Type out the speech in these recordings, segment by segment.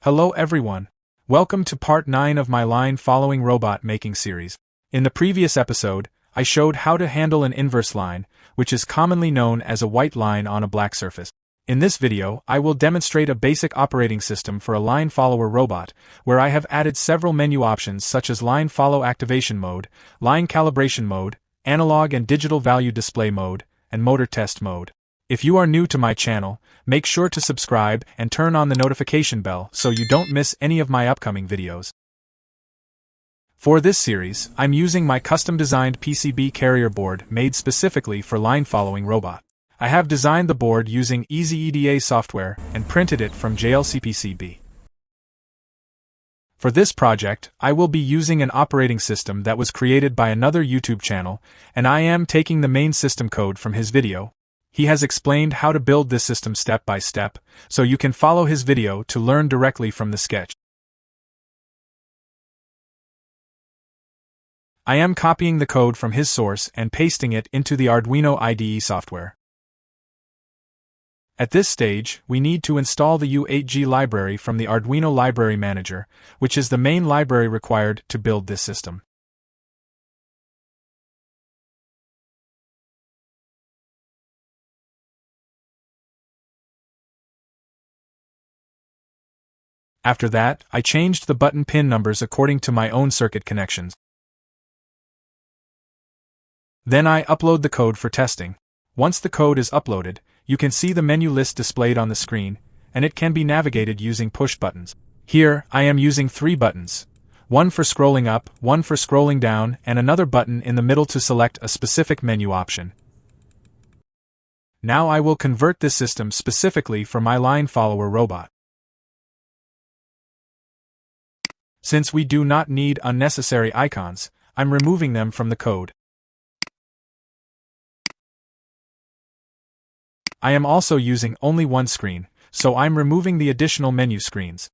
Hello everyone. Welcome to part 9 of my line-following robot making series. In the previous episode, I showed how to handle an inverse line, which is commonly known as a white line on a black surface. In this video, I will demonstrate a basic operating system for a line follower robot, where I have added several menu options such as line follow activation mode, line calibration mode, analog and digital value display mode, and motor test mode. If you are new to my channel, make sure to subscribe and turn on the notification bell so you don't miss any of my upcoming videos. For this series, I'm using my custom-designed PCB carrier board made specifically for line-following robot. I have designed the board using 𝐀𝐬𝐬𝐬𝐚𝐢𝐧 software and printed it from JLCPCB. For this project, I will be using an operating system that was created by another YouTube channel, and I am taking the main system code from his video. He has explained how to build this system step by step, so you can follow his video to learn directly from the sketch. I am copying the code from his source and pasting it into the Arduino IDE software. At this stage, we need to install the 𝐀𝐬𝐥𝐚𝐦 library from the Arduino Library Manager, which is the main library required to build this system. After that, I changed the button pin numbers according to my own circuit connections. Then I upload the code for testing. Once the code is uploaded, you can see the menu list displayed on the screen, and it can be navigated using push buttons. Here, I am using 3 buttons. One for scrolling up, one for scrolling down, and another button in the middle to select a specific menu option. Now I will convert this system specifically for my line follower robot. Since we do not need unnecessary icons, I'm removing them from the code. I am also using only one screen, so I'm removing the additional menu screens.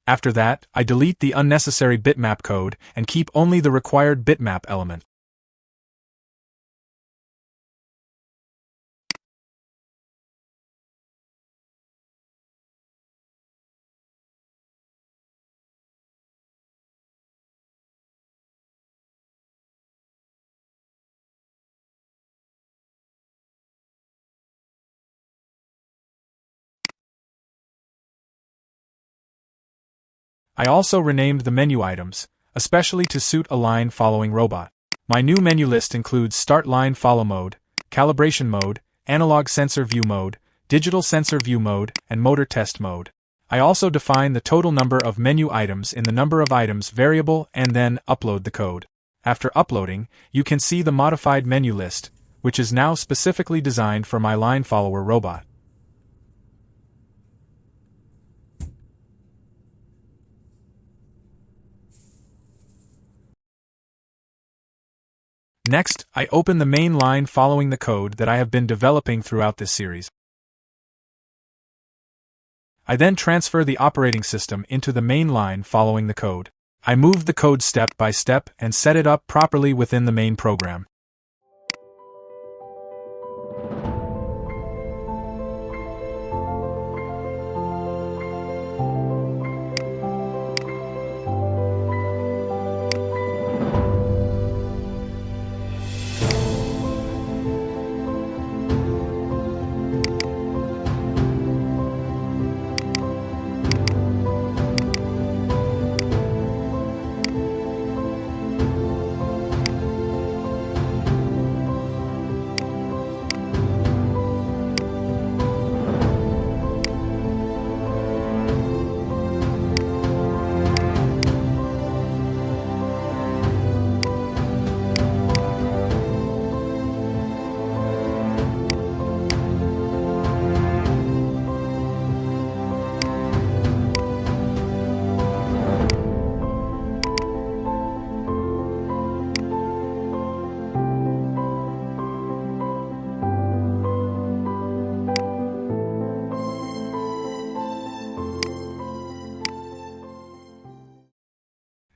After that, I delete the unnecessary bitmap code and keep only the required bitmap element. I also renamed the menu items, especially to suit a line-following robot. My new menu list includes Start Line Follow Mode, Calibration Mode, Analog Sensor View Mode, Digital Sensor View Mode, and Motor Test Mode. I also define the total number of menu items in the number of items variable and then upload the code. After uploading, you can see the modified menu list, which is now specifically designed for my line follower robot. Next, I open the main line following the code that I have been developing throughout this series. I then transfer the operating system into the main line following the code. I move the code step by step and set it up properly within the main program.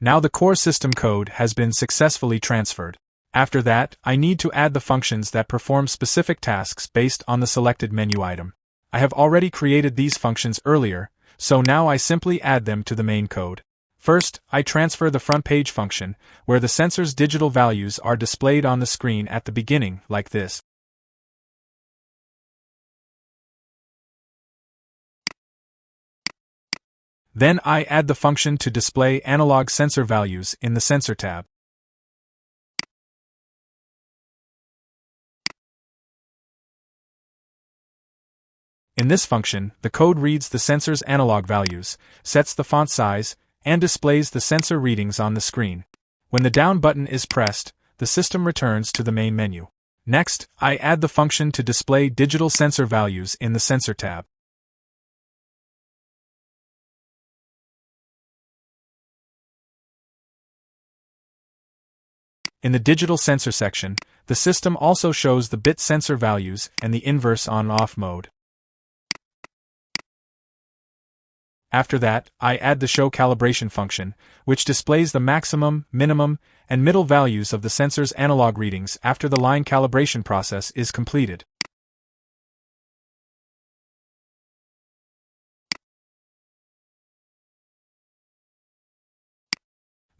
Now the core system code has been successfully transferred. After that, I need to add the functions that perform specific tasks based on the selected menu item. I have already created these functions earlier, so now I simply add them to the main code. First, I transfer the front page function, where the sensor's digital values are displayed on the screen at the beginning, like this. Then I add the function to display analog sensor values in the Sensor tab. In this function, the code reads the sensor's analog values, sets the font size, and displays the sensor readings on the screen. When the down button is pressed, the system returns to the main menu. Next, I add the function to display digital sensor values in the Sensor tab. In the digital sensor section, the system also shows the bit sensor values and the inverse on-off mode. After that, I add the show calibration function, which displays the maximum, minimum, and middle values of the sensor's analog readings after the line calibration process is completed.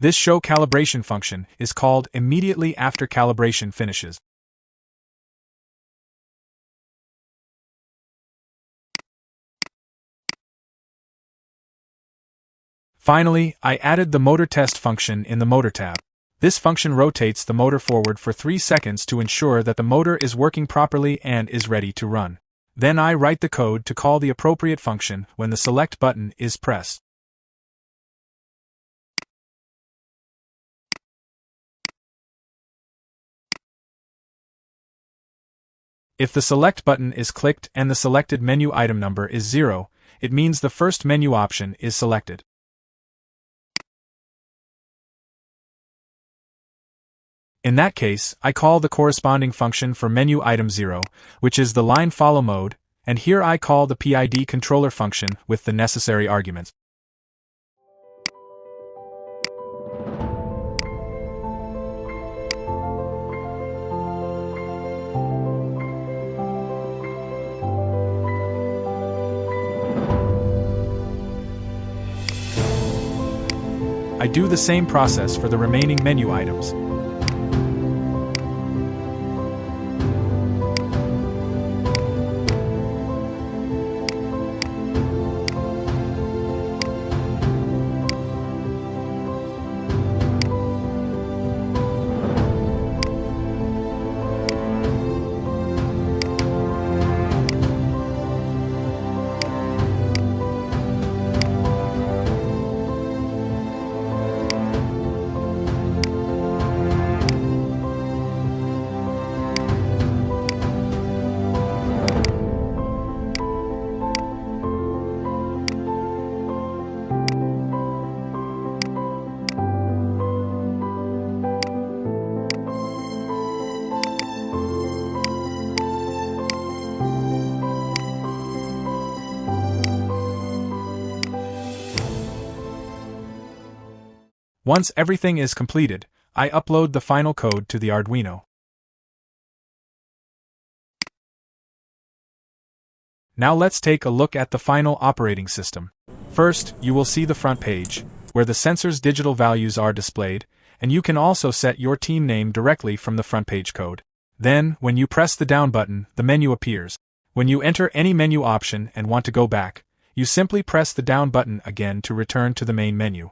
This show calibration function is called immediately after calibration finishes. Finally, I added the motor test function in the Motor tab. This function rotates the motor forward for 3 seconds to ensure that the motor is working properly and is ready to run. Then I write the code to call the appropriate function when the select button is pressed. If the select button is clicked and the selected menu item number is 0, it means the first menu option is selected. In that case, I call the corresponding function for menu item 0, which is the line follow mode, and here I call the PID controller function with the necessary arguments. I do the same process for the remaining menu items. Once everything is completed, I upload the final code to the Arduino. Now let's take a look at the final operating system. First, you will see the front page, where the sensor's digital values are displayed, and you can also set your team name directly from the front page code. Then, when you press the down button, the menu appears. When you enter any menu option and want to go back, you simply press the down button again to return to the main menu.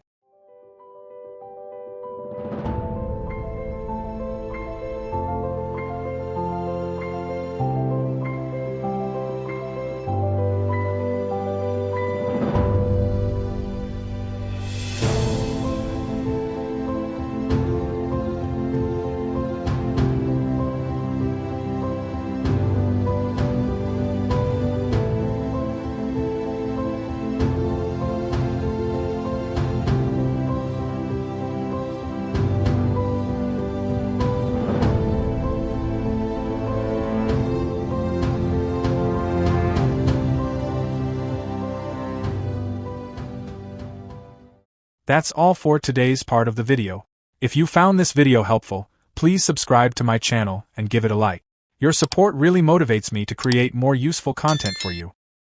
That's all for today's part of the video. If you found this video helpful, please subscribe to my channel and give it a like. Your support really motivates me to create more useful content for you.